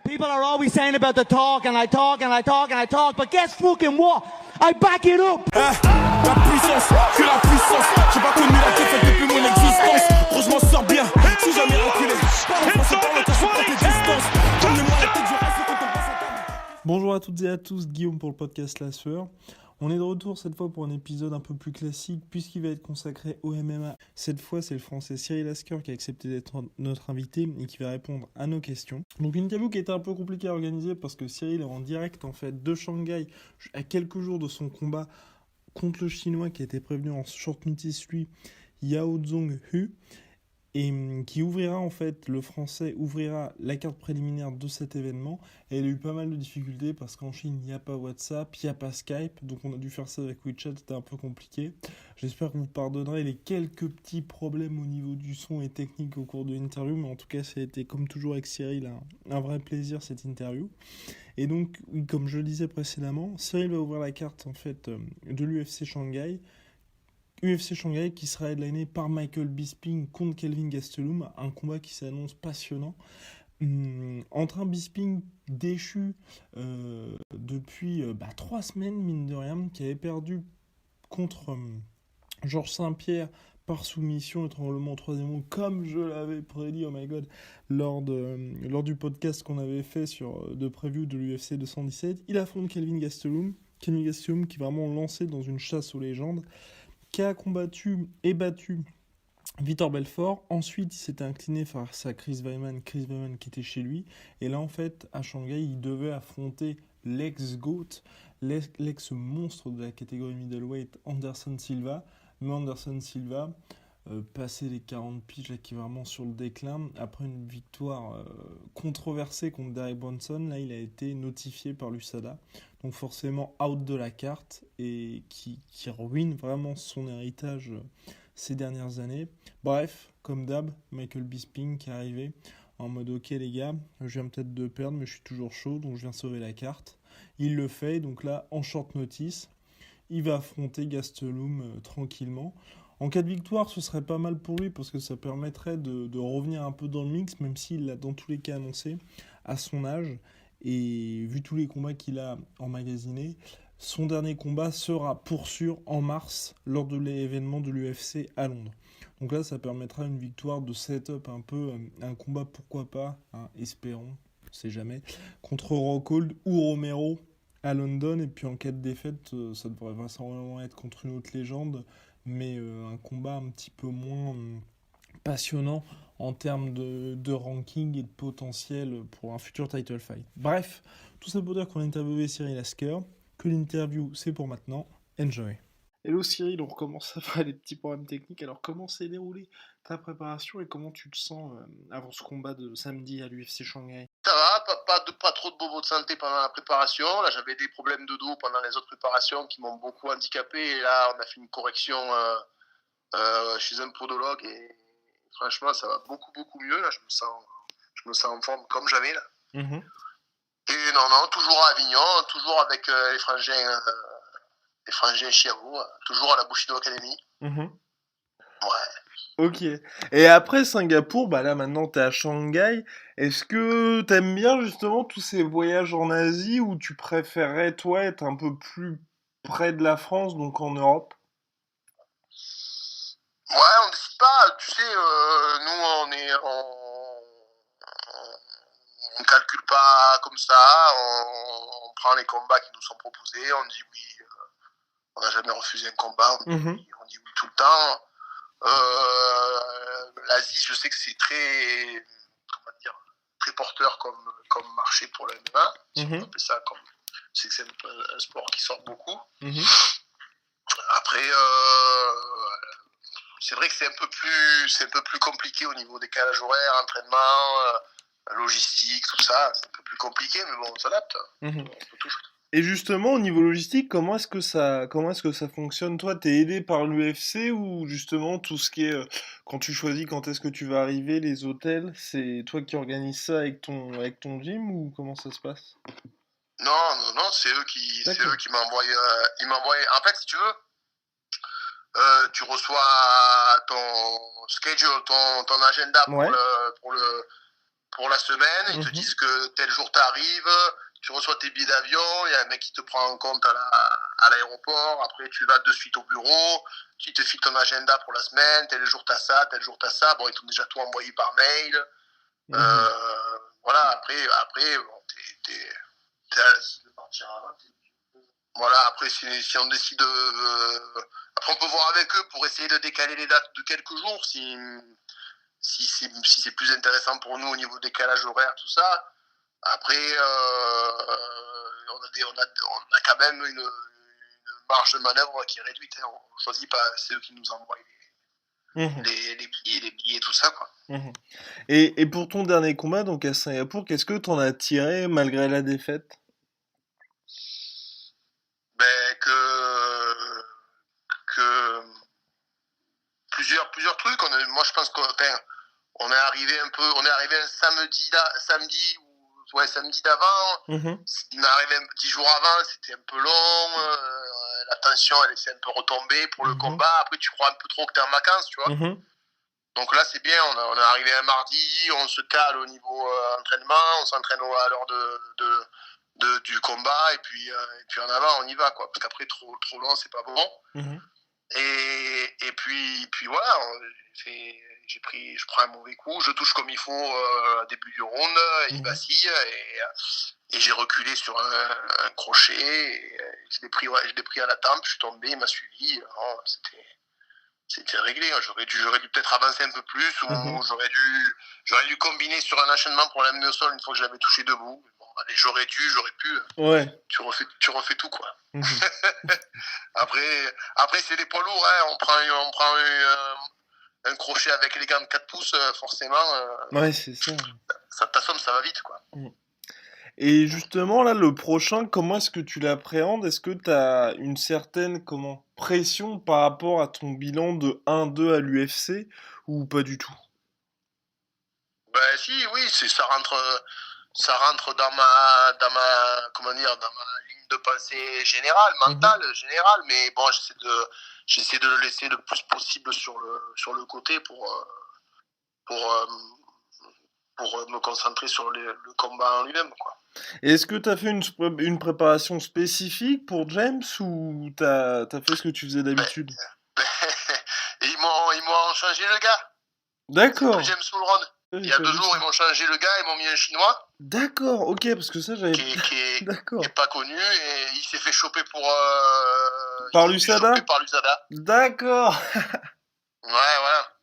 People are always saying about the talk, and I talk, and I talk, and I talk, but guess fucking what? I back it up! La puissance, que la puissance. J'ai pas connu la défaite depuis mon existence. Gros, je m'en sors bien, si jamais reculé. Bonjour à toutes et à tous, Guillaume pour le podcast La Sueur. On est de retour cette fois pour un épisode un peu plus classique puisqu'il va être consacré au MMA. Cette fois, c'est le français Cyril Asker qui a accepté d'être notre invité et qui va répondre à nos questions. Donc une interview qui était un peu compliquée à organiser parce que Cyril est en direct en fait de Shanghai à quelques jours de son combat contre le Chinois qui a été prévenu en short notice lui, Yao Zhong Hu. Et qui ouvrira en fait, le français ouvrira la carte préliminaire de cet événement. Et il a eu pas mal de difficultés parce qu'en Chine, il n'y a pas WhatsApp, il n'y a pas Skype, donc on a dû faire ça avec WeChat, c'était un peu compliqué. J'espère que vous pardonnerez les quelques petits problèmes au niveau du son et technique au cours de l'interview, mais en tout cas, ça a été comme toujours avec Cyril un vrai plaisir cette interview. Et donc, oui, comme je le disais précédemment, Cyril va ouvrir la carte en fait de l'UFC Shanghai. UFC Shanghai qui sera headliné par Michael Bisping contre Kelvin Gastelum, un combat qui s'annonce passionnant. Entre un Bisping déchu depuis 3 semaines, mine de rien, qui avait perdu contre Georges Saint-Pierre par soumission, étranglement au 3e round, comme je l'avais prédit, oh my god, lors du podcast qu'on avait fait de preview de l'UFC 217. Il affronte Kelvin Gastelum qui est vraiment lancé dans une chasse aux légendes, qui a combattu et battu Vitor Belfort. Ensuite, il s'était incliné face à Chris Weidman qui était chez lui. Et là, en fait, à Shanghai, il devait affronter l'ex-GOAT, l'ex-monstre de la catégorie middleweight, Anderson Silva. Mais Anderson Silva, passé les 40 piges, là, qui est vraiment sur le déclin, après une victoire controversée contre Derek Brunson, là, il a été notifié par l'USADA. Donc forcément out de la carte et qui ruine vraiment son héritage ces dernières années. Bref, comme d'hab, Michael Bisping qui est arrivé en mode ok les gars, je viens peut-être de perdre mais je suis toujours chaud donc je viens sauver la carte. Il le fait, donc là en short notice, il va affronter Gastelum tranquillement. En cas de victoire, ce serait pas mal pour lui parce que ça permettrait de revenir un peu dans le mix, même s'il l'a dans tous les cas annoncé à son âge. Et vu tous les combats qu'il a emmagasinés, son dernier combat sera pour sûr en mars lors de l'événement de l'UFC à Londres. Donc là, ça permettra une victoire de set-up un peu, un combat pourquoi pas, espérons, on sait jamais, contre Rockhold ou Romero à London. Et puis en cas de défaite, ça devrait vraiment être contre une autre légende, mais un combat un petit peu moins passionnant en termes de ranking et de potentiel pour un futur title fight. Bref, tout ça pour dire qu'on a interviewé Cyril Asker, que l'interview c'est pour maintenant. Enjoy. Hello Cyril, on recommence après les petits problèmes techniques. Alors comment s'est déroulée ta préparation et comment tu te sens avant ce combat de samedi à l'UFC Shanghai? Ça va, pas trop de bobos de santé pendant la préparation. Là, j'avais des problèmes de dos pendant les autres préparations qui m'ont beaucoup handicapé. Et là, on a fait une correction chez un podologue et franchement, ça va beaucoup mieux. Là, je me sens en forme comme jamais là. Mm-hmm. Et non, toujours à Avignon, toujours avec les frangins Chiavo, toujours à la Bushido Academy. Mm-hmm. Ouais. Ok. Et après Singapour, là maintenant t'es à Shanghai. Est-ce que t'aimes bien justement tous ces voyages en Asie ou tu préférerais toi être un peu plus près de la France, donc en Europe? Ouais, on décide pas. Tu sais, nous on calcule pas comme ça. On prend les combats qui nous sont proposés. On dit oui. On n'a jamais refusé un combat. On dit oui tout le temps. L'Asie, je sais que c'est très porteur comme marché pour le MMA. Si on appelle ça comme, je sais que c'est un sport qui sort beaucoup. Après, c'est vrai que c'est un peu plus compliqué au niveau des calages horaires, entraînement, logistique, tout ça. C'est un peu plus compliqué, mais bon, on s'adapte. On peut tout faire. Et justement, au niveau logistique, comment est-ce que ça fonctionne? Toi, t'es aidé par l'UFC ou justement tout ce qui est quand tu choisis quand est-ce que tu vas arriver, les hôtels, c'est toi qui organises ça avec ton gym ou comment ça se passe? Non, c'est eux qui m'envoient. Ils m'envoient. En fait, si tu veux, tu reçois ton schedule, ton agenda pour pour la semaine. Ils te disent que tel jour t'arrives, tu reçois tes billets d'avion, il y a un mec qui te prend en compte à l'aéroport. Après, tu vas de suite au bureau, tu te files ton agenda pour la semaine. Tel jour t'as ça, tel jour t'as ça. Bon, ils t'ont déjà tout envoyé par mail. Voilà, après bon, t'es à l'aise de partir avant. Voilà, après, si on décide après, on peut voir avec eux pour essayer de décaler les dates de quelques jours, si c'est plus intéressant pour nous au niveau décalage horaire, tout ça. Après, on a quand même une marge de manœuvre qui est réduite. Hein. On ne choisit pas, c'est eux qui nous envoient les billets, tout ça, quoi. Et pour ton dernier combat, donc à Singapour, qu'est-ce que t'en as tiré malgré la défaite? Ben, que plusieurs trucs. Moi, je pense qu'on est arrivé un samedi d'avant. Il m'est arrivé 10 jours avant, c'était un peu long. La tension, elle s'est un peu retombée pour le combat. Après, tu crois un peu trop que t'es en vacances, tu vois. Donc là, c'est bien. On est arrivé un mardi, on se cale au niveau entraînement, on s'entraîne à l'heure du combat, et puis en avant, on y va, quoi. Parce qu'après, trop long, c'est pas bon. Et puis voilà, je prends un mauvais coup, je touche comme il faut à début du round, il vacille, et j'ai reculé sur un crochet, et je l'ai pris à la tempe, je suis tombé, il m'a suivi. Alors, c'était réglé. J'aurais dû peut-être avancer un peu plus, ou j'aurais dû combiner sur un enchaînement pour l'amener au sol une fois que je l'avais touché debout. Bon, allez, j'aurais pu. Ouais. Tu refais tout, quoi. Après, c'est des poids lourds, hein. On prend un crochet avec les gants de 4 pouces, forcément. Ouais, c'est ça. Ça t'assomme, ça va vite, quoi. Et justement, là, le prochain, comment est-ce que tu l'appréhendes? Est-ce que tu as une certaine pression par rapport à ton bilan de 1-2 à l'UFC ou pas du tout? Ben si, oui, ça rentre dans ma ligne de pensée générale, mentale, générale, mais bon, j'essaie de le laisser le plus possible sur le côté pour me concentrer sur le combat en lui-même, quoi. Et est-ce que tu as fait une préparation spécifique pour James ou t'as fait ce que tu faisais d'habitude? Et ils m'ont changé le gars. D'accord. C'est plus James Mulron. Il y a 2 jours, ils m'ont changé le gars, ils m'ont mis un chinois. D'accord, ok, parce que ça j'avais. Qui D'accord. est pas connu, et il s'est fait choper Par l'USADA? Par l'USADA. D'accord. Ouais, voilà.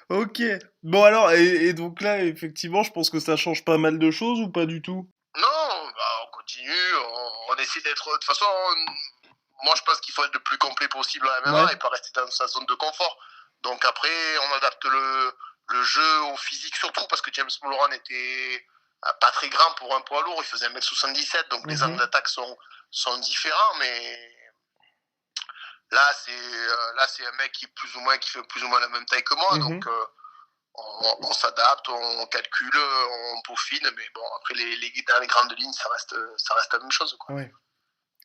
Ok. Bon alors, et donc là, effectivement, je pense que ça change pas mal de choses ou pas du tout? Non, bah, on continue, on essaie d'être. De toute façon, moi je pense qu'il faut être le plus complet possible à la MMA et pas rester dans sa zone de confort. Donc après, on adapte le jeu au physique surtout, parce que James Mulron était pas très grand pour un poids lourd, il faisait 1m77, donc les angles d'attaque sont différents, mais là c'est un mec qui fait plus ou moins la même taille que moi, donc on s'adapte, on calcule, on peaufine, mais bon, après dans les grandes lignes, ça reste la même chose, quoi. Ouais.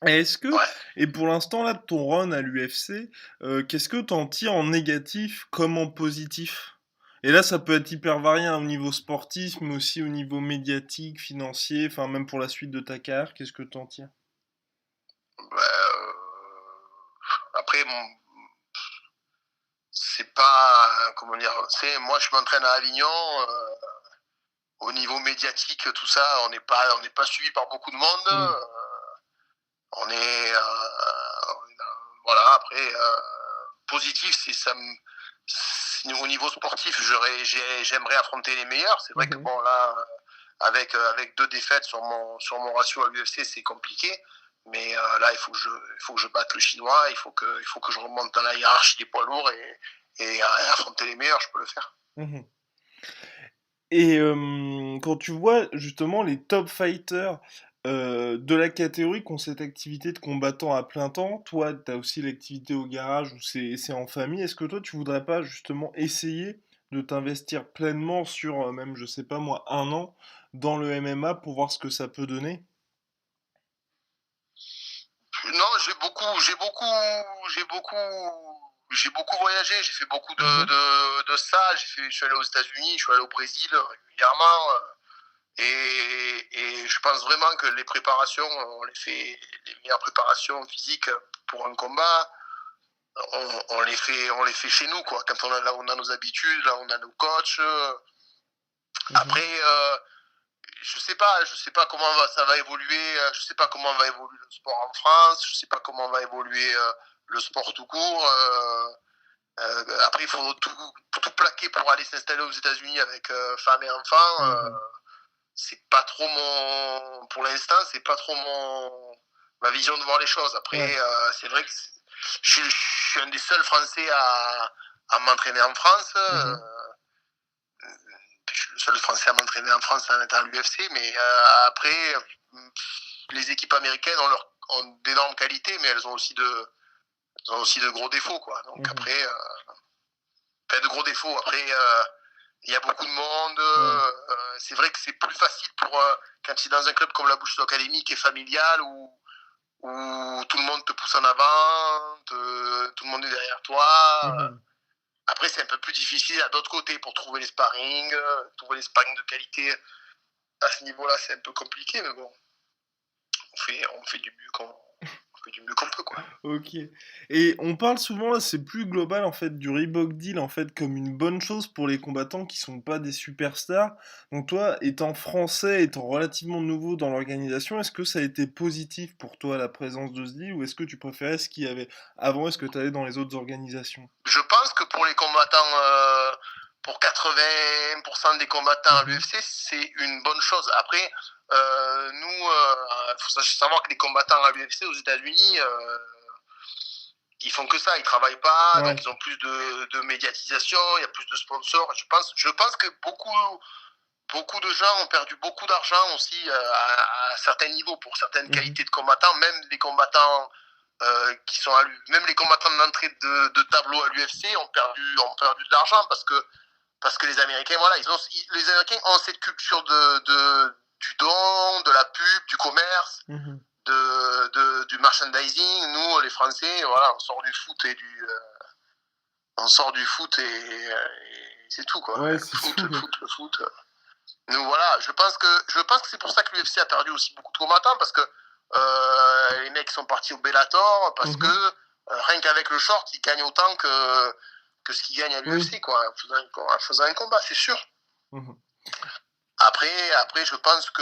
Et est-ce que, et pour l'instant là de ton run à l'UFC, qu'est-ce que t'en tires en négatif comme en positif? Et là ça peut être hyper varié au niveau sportif, mais aussi au niveau médiatique, financier, enfin même pour la suite de ta carrière, qu'est-ce que t'en tires? Après, c'est pas, comment dire, moi je m'entraîne à Avignon, au niveau médiatique, tout ça, on n'est pas suivi par beaucoup de monde. On est, voilà, après, positif, au niveau sportif, j'aimerais affronter les meilleurs. C'est vrai que bon, là, avec 2 défaites sur mon ratio à l'UFC, c'est compliqué. Mais là, il faut que je batte le chinois, il faut que je remonte dans la hiérarchie des poids lourds, et affronter les meilleurs, je peux le faire. Et quand tu vois justement les top fighters de la catégorie qui ont cette activité de combattant à plein temps, toi tu as aussi l'activité au garage où c'est en famille, est-ce que toi tu voudrais pas justement essayer de t'investir pleinement sur même je sais pas moi 1 an dans le MMA pour voir ce que ça peut donner? Non, j'ai beaucoup voyagé, j'ai fait beaucoup de salles, je suis allé aux États-Unis, je suis allé au Brésil régulièrement. Et je pense vraiment que les préparations, les meilleures préparations physiques pour un combat, on les fait chez nous, quoi. Quand on a nos habitudes, là on a nos coachs. Après, je sais pas comment ça va évoluer. Je sais pas comment va évoluer le sport en France. Je sais pas comment va évoluer le sport tout court. Après, il faut tout plaquer pour aller s'installer aux États-Unis avec femmes et enfants. C'est pas trop pour l'instant, c'est pas trop ma vision de voir les choses. Après, c'est vrai que je suis un des seuls Français à m'entraîner en France. Je suis le seul Français à m'entraîner en France en étant à l'UFC, mais après, les équipes américaines ont d'énormes qualités, mais elles ont aussi de gros défauts, quoi. Donc après, de gros défauts. Après, il y a beaucoup de monde. C'est vrai que c'est plus facile quand tu es dans un club comme la Bushido Academy qui est familial, où tout le monde te pousse en avant, tout le monde est derrière toi. Après, c'est un peu plus difficile à d'autres côtés pour trouver les sparring de qualité. À ce niveau-là, c'est un peu compliqué, mais bon, on fait du mieux qu'on peut, quoi. Ok. Et on parle souvent, là, c'est plus global en fait, du Reebok Deal en fait comme une bonne chose pour les combattants qui sont pas des superstars. Donc toi, étant français, étant relativement nouveau dans l'organisation, est-ce que ça a été positif pour toi la présence de ce deal ou est-ce que tu préférais ce qu'il y avait avant, est-ce que tu allais dans les autres organisations? Je pense que pour les combattants, pour 80% des combattants à l'UFC, c'est une bonne chose. Après, nous, faut savoir que les combattants à l'UFC aux États-Unis, ils font que ça, ils travaillent pas, donc ils ont plus de médiatisation, il y a plus de sponsors. Je pense que beaucoup de gens ont perdu beaucoup d'argent aussi à certains niveaux pour certaines qualités de combattants, même les combattants même les combattants d'entrée de tableau à l'UFC ont perdu de l'argent parce que les Américains, voilà, les Américains ont cette culture du don, de la pub, du commerce, du merchandising. Nous, les Français, voilà, on sort du foot et c'est tout, quoi. Ouais, Le foot. Nous, voilà, je pense que c'est pour ça que l'UFC a perdu aussi beaucoup de combattants, parce que les mecs sont partis au Bellator parce que rien qu'avec le short, ils gagnent autant que ce qu'ils gagnent à l'UFC, quoi, en faisant un combat, c'est sûr. Après, je pense que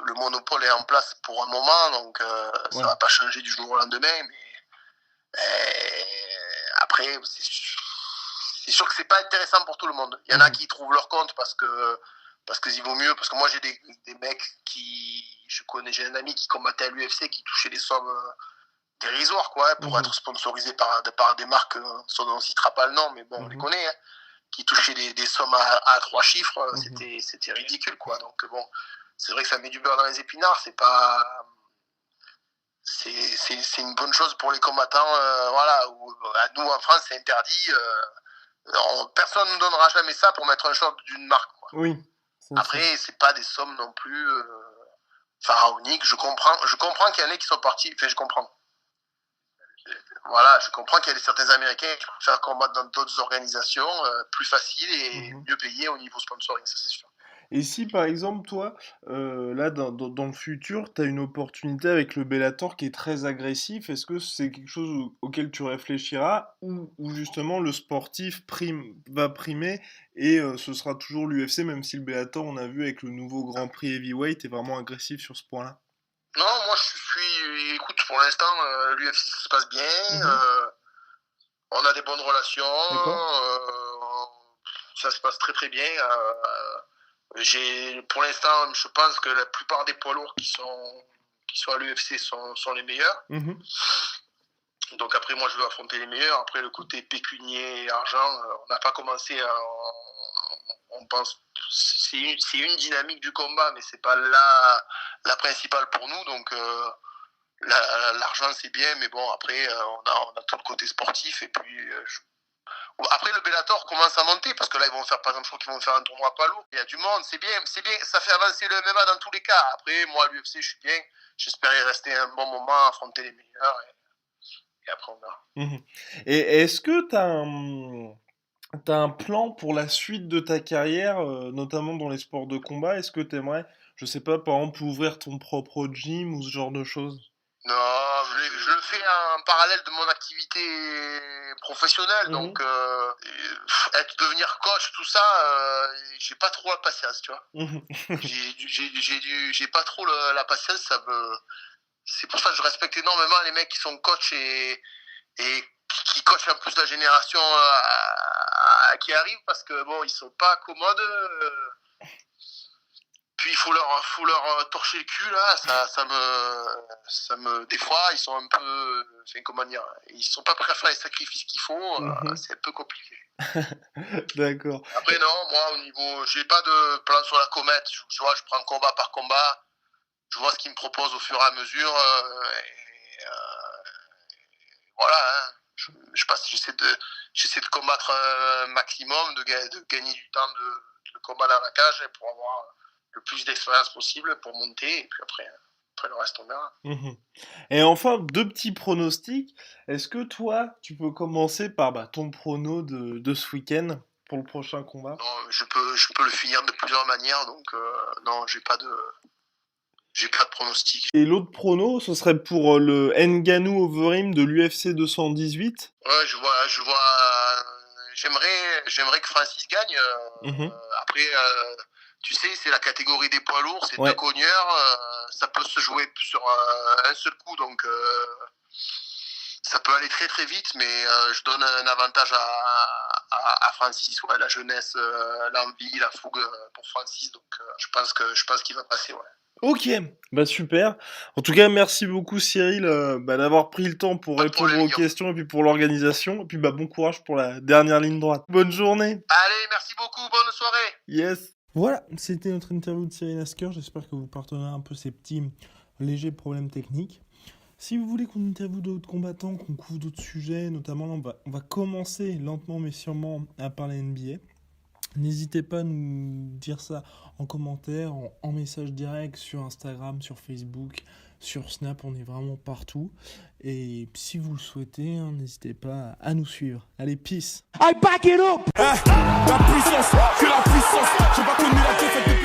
le monopole est en place pour un moment, donc ça va pas changer du jour au lendemain, mais après, c'est sûr que c'est pas intéressant pour tout le monde. Il y en a qui trouvent leur compte parce qu'il vaut mieux, parce que moi j'ai des mecs j'ai un ami qui combattait à l'UFC qui touchait des sommes dérisoires, quoi, pour être sponsorisé par des marques, on ne citera pas le nom, mais bon, on les connaît, hein, qui touchaient des sommes à 3 chiffres, c'était ridicule, quoi. Donc bon, c'est vrai que ça met du beurre dans les épinards, c'est une bonne chose pour les combattants, voilà. Nous en France c'est interdit, personne ne nous donnera jamais ça pour mettre un short d'une marque, quoi. Après, c'est pas des sommes non plus pharaoniques. Je comprends qu'il y en ait qui sont partis. Enfin, je comprends. Voilà, je comprends qu'il y a certains Américains qui préfèrent combattre dans d'autres organisations plus faciles et mieux payées au niveau sponsoring, ça c'est sûr. Et si par exemple toi, là dans le futur, tu as une opportunité avec le Bellator qui est très agressif, est-ce que c'est quelque chose auquel tu réfléchiras ou justement le sportif va primer et ce sera toujours l'UFC même si le Bellator, on a vu avec le nouveau Grand Prix Heavyweight, est vraiment agressif sur ce point-là? Non, moi écoute, pour l'instant, l'UFC ça se passe bien, on a des bonnes relations, ça se passe très très bien. Pour l'instant, je pense que la plupart des poids lourds qui sont à l'UFC sont les meilleurs. Donc après, moi, je veux affronter les meilleurs. Après, le côté pécunier et argent, on n'a pas commencé on pense, c'est une dynamique du combat, mais c'est pas la principale pour nous. Donc l'argent, c'est bien, mais bon, après, on a tout le côté sportif. Et puis, après, le Bellator commence à monter, parce que là, ils vont faire, par exemple, je crois qu'ils vont faire un tournoi pas lourd. Il y a du monde, c'est bien, ça fait avancer le MMA dans tous les cas. Après, moi, à l'UFC, je suis bien. J'espère y rester un bon moment, affronter les meilleurs, et après, on verra. Et est-ce que tu as T'as un plan pour la suite de ta carrière, notamment dans les sports de combat? Est-ce que t'aimerais, je sais pas, par exemple, ouvrir ton propre gym ou ce genre de choses? Non, je le fais en parallèle de mon activité professionnelle, donc devenir coach, tout ça, j'ai pas trop la patience, tu vois. Mhm. J'ai pas trop la patience, c'est pour ça que je respecte énormément les mecs qui sont coachs et qui coachent en plus la génération qui arrive, parce que bon, ils sont pas commodes. Puis il faut leur torcher le cul là, des fois ils sont un peu, comment dire, ils sont pas prêts à faire les sacrifices qu'il faut, c'est un peu compliqué. D'accord. Après non, moi au niveau, j'ai pas de plan sur la comète, je prends combat par combat, je vois ce qu'ils me proposent au fur et à mesure, voilà, hein. J'essaie de combattre un maximum, de gagner du temps de combat dans la cage pour avoir le plus d'expérience possible pour monter, et puis après le reste on verra. Et enfin, 2 petits pronostics. Est-ce que toi, tu peux commencer par ton prono de ce week-end pour le prochain combat? Non, je peux le finir de plusieurs manières, donc non, j'ai pas de pronostic. Et l'autre prono, ce serait pour le Ngannou Overeem de l'UFC 218. Ouais, je vois. J'aimerais que Francis gagne. Après, tu sais, c'est la catégorie des poids lourds, c'est 2 cogneurs. Ça peut se jouer sur un seul coup, donc ça peut aller très très vite, mais je donne un avantage à Francis. Ouais, la jeunesse, l'envie, la fougue pour Francis, donc je pense qu'il va passer. Ouais. Ok, super. En tout cas, merci beaucoup Cyril d'avoir pris le temps pour répondre aux questions et puis pour l'organisation. Et puis bon courage pour la dernière ligne droite. Bonne journée. Allez, merci beaucoup, bonne soirée. Yes. Voilà, c'était notre interview de Cyril Lasker. J'espère que vous pardonnerez un peu ces petits légers problèmes techniques. Si vous voulez qu'on interviewe d'autres combattants, qu'on couvre d'autres sujets, notamment là, on va commencer lentement mais sûrement à parler NBA. N'hésitez pas à nous dire ça en commentaire, en message direct sur Instagram, sur Facebook, sur Snap, on est vraiment partout. Et si vous le souhaitez, n'hésitez pas à nous suivre. Allez, peace. I back it up. La puissance, que la puissance. J'ai pas connu la tête.